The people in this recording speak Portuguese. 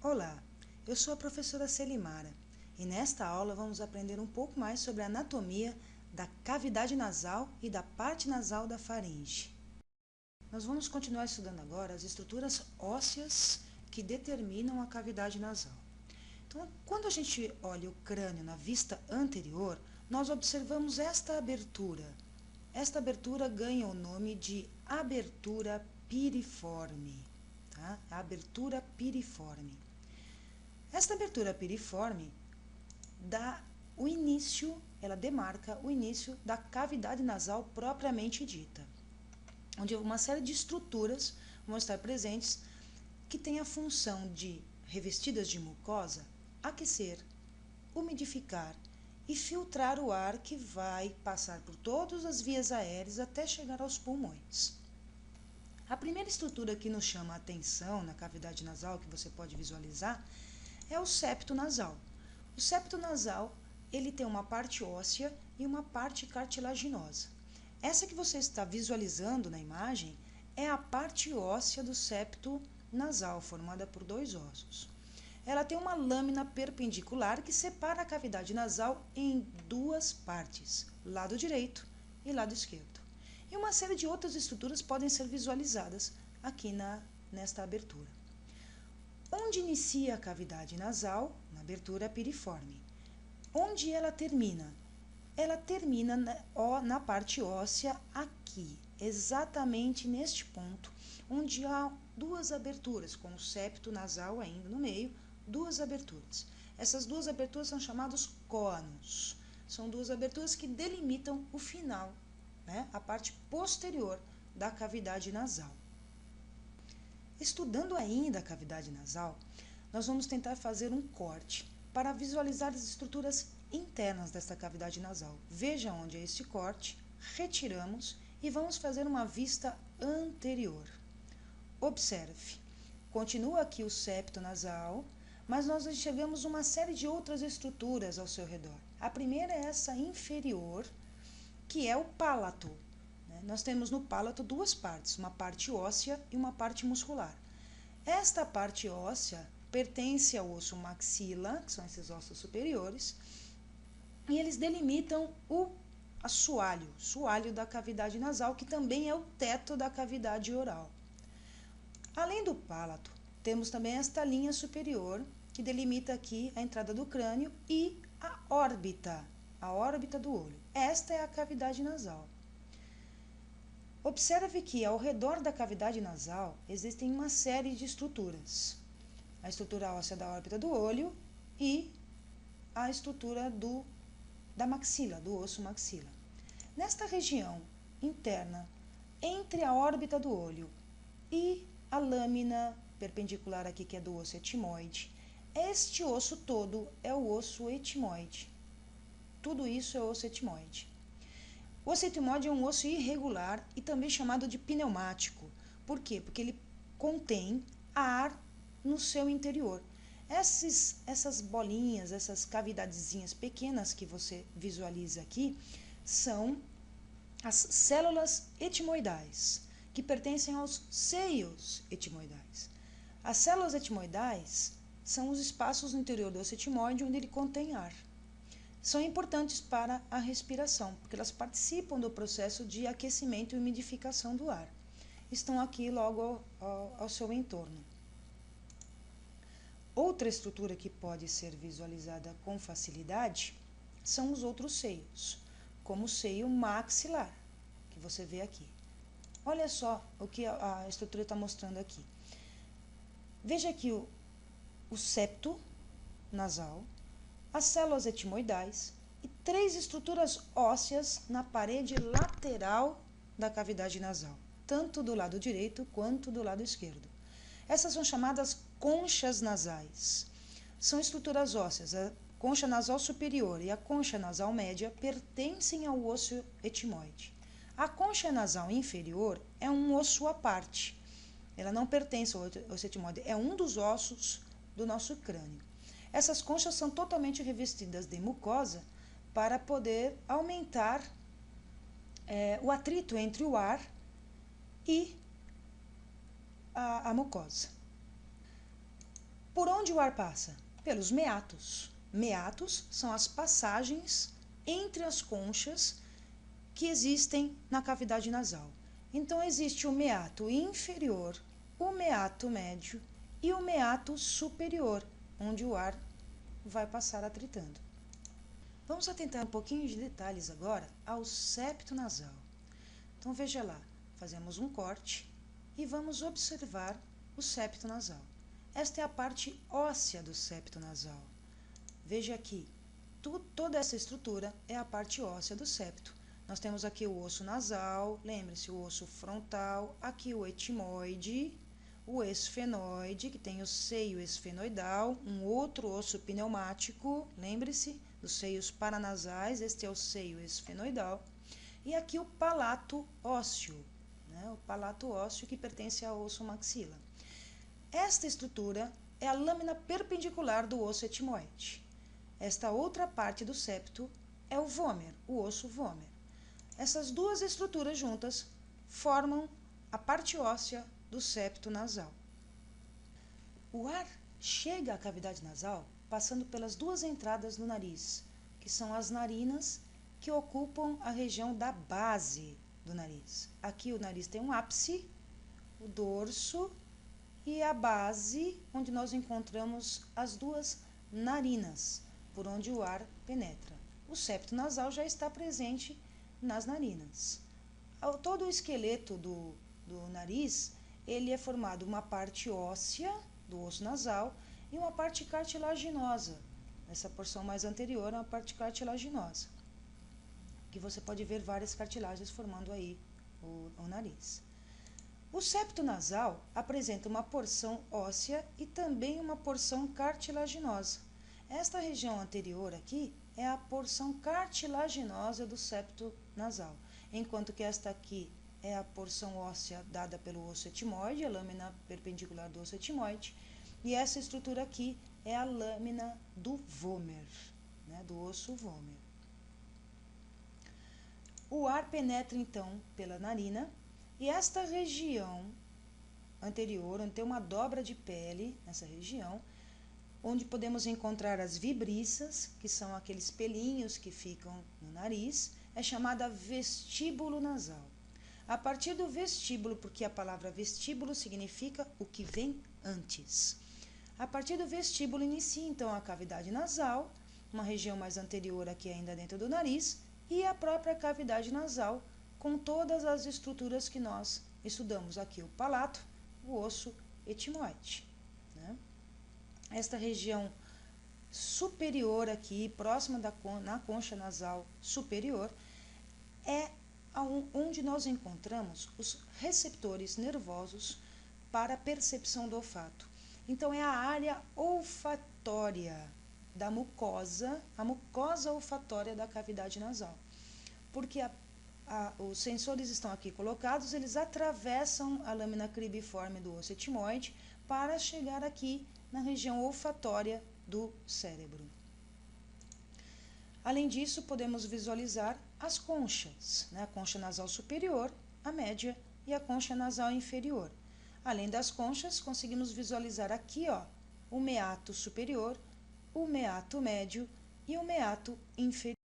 Olá, eu sou a professora Selimara e nesta aula vamos aprender um pouco mais sobre a anatomia da cavidade nasal e da parte nasal da faringe. Nós vamos continuar estudando agora as estruturas ósseas que determinam a cavidade nasal. Então, quando a gente olha o crânio na vista anterior, nós observamos esta abertura. Esta abertura ganha o nome de abertura piriforme, tá? Abertura piriforme. Esta abertura piriforme ela demarca o início da cavidade nasal propriamente dita, onde uma série de estruturas vão estar presentes que têm a função de, revestidas de mucosa, aquecer, umidificar e filtrar o ar que vai passar por todas as vias aéreas até chegar aos pulmões. A primeira estrutura que nos chama a atenção na cavidade nasal, que você pode visualizar, é o septo nasal. O septo nasal, ele tem uma parte óssea e uma parte cartilaginosa. Essa que você está visualizando na imagem é a parte óssea do septo nasal, formada por dois ossos. Ela tem uma lâmina perpendicular que separa a cavidade nasal em duas partes, lado direito e lado esquerdo. E uma série de outras estruturas podem ser visualizadas aqui nesta abertura. Onde inicia a cavidade nasal? Na abertura piriforme. Onde ela termina? Ela termina na parte óssea aqui, exatamente neste ponto, onde há duas aberturas, com o septo nasal ainda no meio, duas aberturas. Essas duas aberturas são chamadas côanos. São duas aberturas que delimitam o final, né? A parte posterior da cavidade nasal. Estudando ainda a cavidade nasal, nós vamos tentar fazer um corte para visualizar as estruturas internas desta cavidade nasal. Veja onde é este corte, retiramos e vamos fazer uma vista anterior. Observe, continua aqui o septo nasal, mas nós enxergamos uma série de outras estruturas ao seu redor. A primeira é essa inferior, que é o pálato. Nós temos no pálato duas partes, uma parte óssea e uma parte muscular. Esta parte óssea pertence ao osso maxila, que são esses ossos superiores, e eles delimitam o soalho da cavidade nasal, que também é o teto da cavidade oral. Além do pálato, temos também esta linha superior, que delimita aqui a entrada do crânio e a órbita do olho. Esta é a cavidade nasal. Observe que ao redor da cavidade nasal existem uma série de estruturas. A estrutura óssea da órbita do olho e a estrutura da maxila, do osso maxila. Nesta região interna, entre a órbita do olho e a lâmina perpendicular aqui, que é do osso etimoide, este osso todo é o osso etimoide. Tudo isso é osso etimoide. O osso etimoide é um osso irregular e também chamado de pneumático. Por quê? Porque ele contém ar no seu interior. Essas bolinhas, essas cavidadezinhas pequenas que você visualiza aqui, são as células etimoidais, que pertencem aos seios etimoidais. As células etimoidais são os espaços no interior do osso etimoide onde ele contém ar. São importantes para a respiração, porque elas participam do processo de aquecimento e umidificação do ar. Estão aqui logo ao seu entorno. Outra estrutura que pode ser visualizada com facilidade são os outros seios, como o seio maxilar, que você vê aqui. Olha só o que a estrutura está mostrando aqui. Veja aqui o septo nasal, as células etimoidais e três estruturas ósseas na parede lateral da cavidade nasal, tanto do lado direito quanto do lado esquerdo. Essas são chamadas conchas nasais. São estruturas ósseas. A concha nasal superior e a concha nasal média pertencem ao osso etimoide. A concha nasal inferior é um osso à parte. Ela não pertence ao osso etimoide, é um dos ossos do nosso crânio. Essas conchas são totalmente revestidas de mucosa para poder aumentar o atrito entre o ar e a mucosa. Por onde o ar passa? Pelos meatos. Meatos são as passagens entre as conchas que existem na cavidade nasal. Então, existe o meato inferior, o meato médio e o meato superior, onde o ar vai passar atritando. Vamos atentar um pouquinho de detalhes agora ao septo nasal. Então, veja lá, fazemos um corte e vamos observar o septo nasal. Esta é a parte óssea do septo nasal. Veja aqui, toda essa estrutura é a parte óssea do septo. Nós temos aqui o osso nasal, lembre-se, o osso frontal, aqui o etimoide, o esfenoide, que tem o seio esfenoidal, um outro osso pneumático, lembre-se, dos seios paranasais, este é o seio esfenoidal, e aqui o palato ósseo, né? O palato ósseo que pertence ao osso maxila. Esta estrutura é a lâmina perpendicular do osso etimoide. Esta outra parte do septo é o vômer, o osso vômer. Essas duas estruturas juntas formam a parte óssea do septo nasal. O ar chega à cavidade nasal passando pelas duas entradas do nariz, que são as narinas, que ocupam a região da base do nariz. Aqui o nariz tem um ápice, o dorso e a base, onde nós encontramos as duas narinas, por onde o ar penetra. O septo nasal já está presente nas narinas. Todo o esqueleto do nariz, ele é formado uma parte óssea do osso nasal e uma parte cartilaginosa. Essa porção mais anterior é uma parte cartilaginosa, que você pode ver várias cartilagens formando aí o nariz. O septo nasal apresenta uma porção óssea e também uma porção cartilaginosa. Esta região anterior aqui é a porção cartilaginosa do septo nasal, enquanto que esta aqui é a porção óssea dada pelo osso etimoide, a lâmina perpendicular do osso etimoide, e essa estrutura aqui é a lâmina do vômer, né, do osso vômer. O ar penetra então pela narina e esta região anterior, onde tem uma dobra de pele nessa região, onde podemos encontrar as vibriças, que são aqueles pelinhos que ficam no nariz, é chamada vestíbulo nasal. A partir do vestíbulo, porque a palavra vestíbulo significa o que vem antes. A partir do vestíbulo inicia então a cavidade nasal, uma região mais anterior aqui ainda dentro do nariz, e a própria cavidade nasal, com todas as estruturas que nós estudamos aqui, o palato, o osso etimoide, né? Esta região superior aqui, próxima na concha nasal superior, é onde nós encontramos os receptores nervosos para a percepção do olfato. Então, é a área olfatória da mucosa, a mucosa olfatória da cavidade nasal. Porque os sensores estão aqui colocados, eles atravessam a lâmina cribiforme do osso etimoide para chegar aqui na região olfatória do cérebro. Além disso, podemos visualizar as conchas, né? A concha nasal superior, a média e a concha nasal inferior. Além das conchas, conseguimos visualizar aqui, ó, o meato superior, o meato médio e o meato inferior.